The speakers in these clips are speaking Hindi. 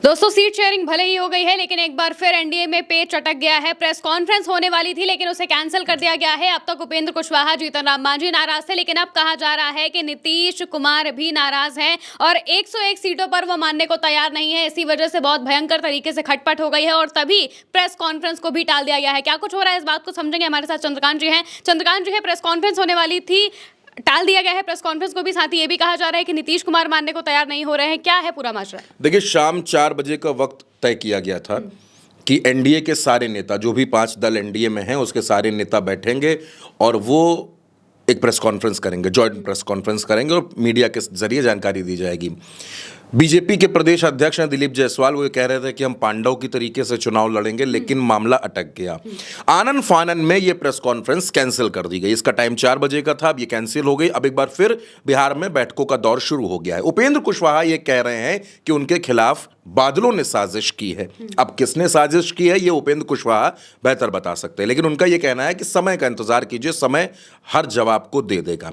दोस्तों सीट शेयरिंग भले ही हो गई है लेकिन एक बार फिर एनडीए में पेच चटक गया है। प्रेस कॉन्फ्रेंस होने वाली थी लेकिन उसे कैंसिल कर दिया गया है। अब तक उपेंद्र कुशवाहा, जीतन राम मांझी नाराज थे लेकिन अब कहा जा रहा है कि नीतीश कुमार भी नाराज हैं और 101 सीटों पर वो मानने को तैयार नहीं है। इसी वजह से बहुत भयंकर तरीके से खटपट हो गई है और तभी प्रेस कॉन्फ्रेंस को भी टाल दिया गया है। क्या कुछ हो रहा है इस बात को समझेंगे, हमारे साथ चंद्रकांत जी हैं। चंद्रकांत जी है, प्रेस कॉन्फ्रेंस होने वाली थी, टाल दिया गया है प्रेस कॉन्फ्रेंस को भी, साथ ही ये भी कहा जा रहा है कि नीतीश कुमार मानने को तैयार नहीं हो रहे हैं। क्या है पूरा माजरा? देखिए, शाम 4 बजे का वक्त तय किया गया था कि एनडीए के सारे नेता, जो भी 5 दल एनडीए में हैं, उसके सारे नेता बैठेंगे और वो एक प्रेस कॉन्फ्रेंस करेंगे, जॉइंट प्रेस कॉन्फ्रेंस करेंगे और मीडिया के जरिए जानकारी दी जाएगी। बीजेपी के प्रदेश अध्यक्ष हैं दिलीप जायसवाल, वो ये कह रहे थे कि हम पांडव की तरीके से चुनाव लड़ेंगे, लेकिन मामला अटक गया। आनन फानन में ये प्रेस कॉन्फ्रेंस कैंसिल कर दी गई। इसका टाइम 4 बजे का था, अब ये कैंसिल हो गई। अब एक बार फिर बिहार में बैठकों का दौर शुरू हो गया है। उपेंद्र कुशवाहा ये कह रहे हैं कि उनके खिलाफ बादलों ने साजिश की है। अब किसने साजिश की है ये उपेंद्र कुशवाहा बेहतर बता सकते हैं, लेकिन उनका ये कहना है कि समय का इंतजार कीजिए, समय हर जवाब को दे देगा।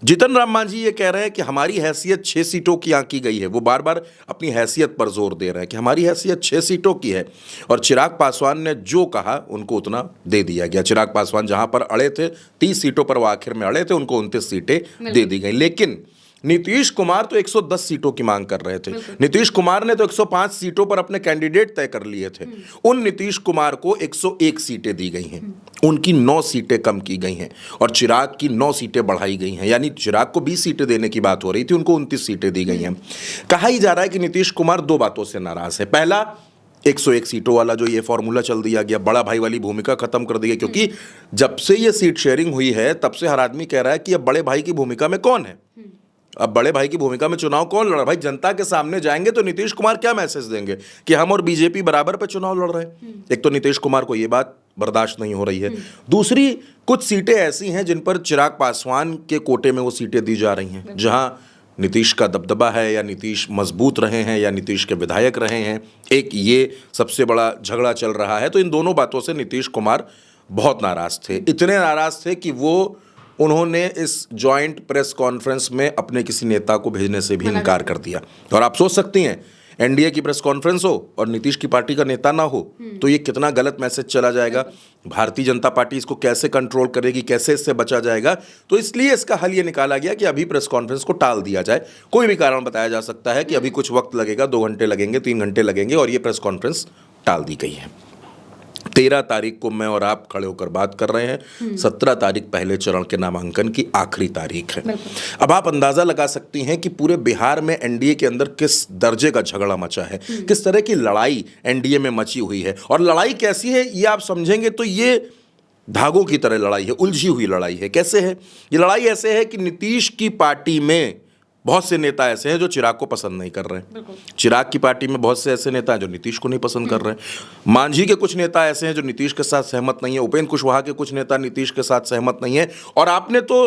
जीतन राम मांझी ये कह रहे हैं कि हमारी हैसियत 6 सीटों की आंकी गई है। वो बार बार अपनी हैसियत पर जोर दे रहे हैं कि हमारी हैसियत 6 सीटों की है और चिराग पासवान ने जो कहा उनको उतना दे दिया गया। चिराग पासवान जहां पर अड़े थे 30 सीटों पर, वो आखिर में अड़े थे, उनको 29 सीटें दे दी गई। लेकिन नीतीश कुमार तो 110 सीटों की मांग कर रहे थे। नीतीश कुमार ने तो 105 सीटों पर अपने कैंडिडेट तय कर लिए थे। उन नीतीश कुमार को 101 सीटें दी गई हैं, उनकी 9 सीटें कम की गई हैं और चिराग की 9 सीटें बढ़ाई गई हैं। यानी चिराग को 20 सीटें देने की बात हो रही थी, उनको 29 सीटें दी गई हैं। कहा ही जा रहा है कि नीतीश कुमार 2 बातों से नाराज है। पहला, 101 सीटों वाला जो ये फॉर्मूला चल दिया गया, बड़ा भाई वाली भूमिका खत्म कर दी गई, क्योंकि जब से ये सीट शेयरिंग हुई है तब से हर आदमी कह रहा है कि अब बड़े भाई की भूमिका में कौन है, अब बड़े भाई की भूमिका में चुनाव कौन लड़ रहा? भाई जनता के सामने जाएंगे तो नीतीश कुमार क्या मैसेज देंगे कि हम और बीजेपी बराबर पे चुनाव लड़ रहे हैं? एक तो नीतीश कुमार को ये बात बर्दाश्त नहीं हो रही है। दूसरी, कुछ सीटें ऐसी हैं जिन पर चिराग पासवान के कोटे में वो सीटें दी जा रही हैं, जहां नीतीश का दबदबा है या नीतीश मजबूत रहे हैं या नीतीश के विधायक रहे हैं। एक ये सबसे बड़ा झगड़ा चल रहा है। तो इन दोनों बातों से नीतीश कुमार बहुत नाराज थे, इतने नाराज थे कि उन्होंने इस जॉइंट प्रेस कॉन्फ्रेंस में अपने किसी नेता को भेजने से भी इनकार कर दिया। और आप सोच सकती हैं, एनडीए की प्रेस कॉन्फ्रेंस हो और नीतीश की पार्टी का नेता ना हो तो ये कितना गलत मैसेज चला जाएगा। भारतीय जनता पार्टी इसको कैसे कंट्रोल करेगी, कैसे इससे बचा जाएगा? तो इसलिए इसका हल ये निकाला गया कि अभी प्रेस कॉन्फ्रेंस को टाल दिया जाए। कोई भी कारण बताया जा सकता है कि अभी कुछ वक्त लगेगा, 2 घंटे लगेंगे, 3 घंटे लगेंगे, और ये प्रेस कॉन्फ्रेंस टाल दी गई है। 13 तारीख को मैं और आप खड़े होकर बात कर रहे हैं। 17 तारीख पहले चरण के नामांकन की आखिरी तारीख है। अब आप अंदाजा लगा सकती हैं कि पूरे बिहार में एनडीए के अंदर किस दर्जे का झगड़ा मचा है, किस तरह की लड़ाई एनडीए में मची हुई है। और लड़ाई कैसी है ये आप समझेंगे तो ये धागों की तरह लड़ाई है, उलझी हुई लड़ाई है। कैसे है ये लड़ाई? ऐसे है कि नीतीश की पार्टी में बहुत से नेता ऐसे हैं जो चिराग को पसंद नहीं कर रहे हैं। चिराग की पार्टी में बहुत से ऐसे नेता हैं जो नीतीश को नहीं पसंद कर रहे हैं। मांझी के कुछ नेता ऐसे हैं जो नीतीश के साथ सहमत नहीं है। उपेंद्र कुशवाहा के कुछ नेता नीतीश के साथ सहमत नहीं है। और आपने तो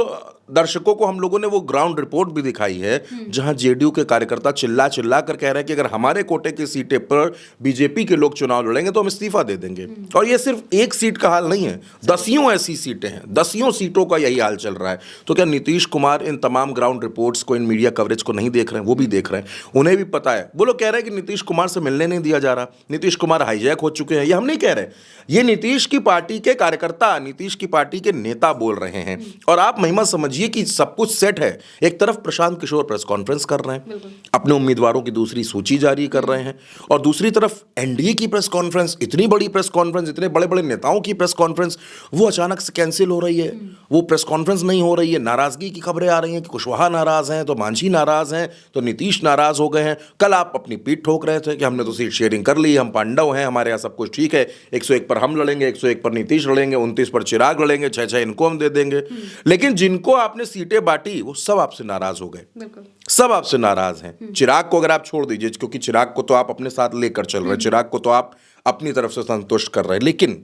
दर्शकों को, हम लोगों ने वो ग्राउंड रिपोर्ट भी दिखाई है जहां जेडीयू के कार्यकर्ता चिल्ला चिल्ला कर कह रहे हैं कि अगर हमारे कोटे की सीटें पर बीजेपी के लोग चुनाव लड़ेंगे तो हम इस्तीफा दे देंगे। और ये सिर्फ एक सीट का हाल नहीं है, 10 ऐसी सीटें हैं, 10 सीटों का यही हाल चल रहा है। तो क्या नीतीश कुमार इन तमाम ग्राउंड रिपोर्ट्स को, इन मीडिया कवरेज को नहीं देख रहे हैं? वो भी देख रहे हैं, उन्हें भी पता है। वो लोग कह रहे हैं कि नीतीश कुमार से मिलने नहीं दिया जा रहा, नीतीश कुमार हाईजैक हो चुके हैं। ये हम नहीं कह रहे, ये नीतीश की पार्टी के कार्यकर्ता, नीतीश की पार्टी के नेता बोल रहे हैं। और आप महिमा समझिए कि सब कुछ सेट है। एक तरफ प्रशांत किशोर प्रेस कॉन्फ्रेंस कर रहे हैं, अपने उम्मीदवारों की दूसरी सूची जारी कर रहे हैं, और दूसरी तरफ एनडीए की प्रेस कॉन्फ्रेंस, इतनी बड़ी प्रेस कॉन्फ्रेंस, इतने बड़े बड़े नेताओं की प्रेस कॉन्फ्रेंस, वो अचानक से कैंसिल हो रही है। वो प्रेस कॉन्फ्रेंस नहीं हो रही है। नाराजगी की खबरें आ रही हैं कि कुशवाहा नाराज हैं, तो मांझी नाराज हैं, तो नीतीश नाराज हो गए हैं। कल आप अपनी पीठ ठोक रहे थे कि हमने तो सीट शेयरिंग कर ली, हम पांडव हैं, हमारे यहाँ सब कुछ ठीक है, 101 पर हम लड़ेंगे, 101 पर नीतीश लड़ेंगे, 29 पर चिराग लड़ेंगे, 6-6 इनको हम दे देंगे। लेकिन जिनको आपने सीटें बांटी वो सब आपसे नाराज हो गए, सब आपसे नाराज हैं। चिराग को अगर आप छोड़ दीजिए, क्योंकि चिराग को तो आप अपने साथ लेकर चल रहे हैं, चिराग को तो आप अपनी तरफ से संतुष्ट कर रहे हैं, लेकिन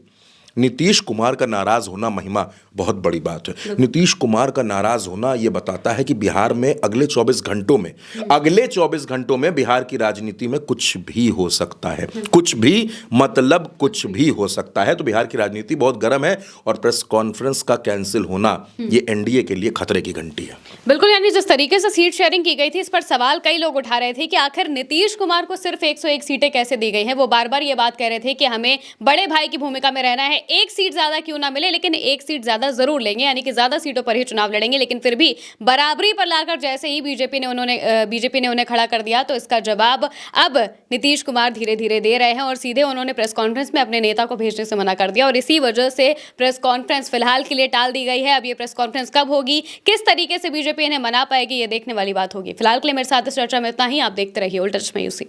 नीतीश कुमार का नाराज होना महिमा बहुत बड़ी बात है। नीतीश कुमार का नाराज होना ये बताता है कि बिहार में अगले 24 घंटों में बिहार की राजनीति में कुछ भी हो सकता है, कुछ भी मतलब कुछ भी हो सकता है। तो बिहार की राजनीति बहुत गर्म है और प्रेस कॉन्फ्रेंस का कैंसिल होना ये एनडीए के लिए खतरे की घंटी है। बिल्कुल, यानी जिस तरीके से सीट शेयरिंग की गई थी, इस पर सवाल कई लोग उठा रहे थे कि आखिर नीतीश कुमार को सिर्फ 101 सीटें कैसे दी गई हैं। वो बार बार ये बात कह रहे थे कि हमें बड़े भाई की भूमिका में रहना है, एक सीट ज्यादा क्यों ना मिले लेकिन एक सीट ज्यादा जरूर लेंगे, यानी कि ज्यादा सीटों पर ही चुनाव लड़ेंगे। लेकिन फिर भी बराबरी पर लाकर जैसे ही बीजेपी ने उन्हें खड़ा कर दिया, तो इसका जवाब अब नीतीश कुमार धीरे धीरे दे रहे हैं और सीधे उन्होंने प्रेस कॉन्फ्रेंस में अपने नेता को भेजने से मना कर दिया और इसी वजह से प्रेस कॉन्फ्रेंस फिलहाल के लिए टाल दी गई है। अब ये प्रेस कॉन्फ्रेंस कब होगी, किस तरीके से बीजेपी इन्हें मना पाएगी, ये देखने वाली बात होगी। फिलहाल के लिए मेरे साथ इस चर्चा में इतना ही। आप देखते रहिए उल्टा चश्मा यूसी।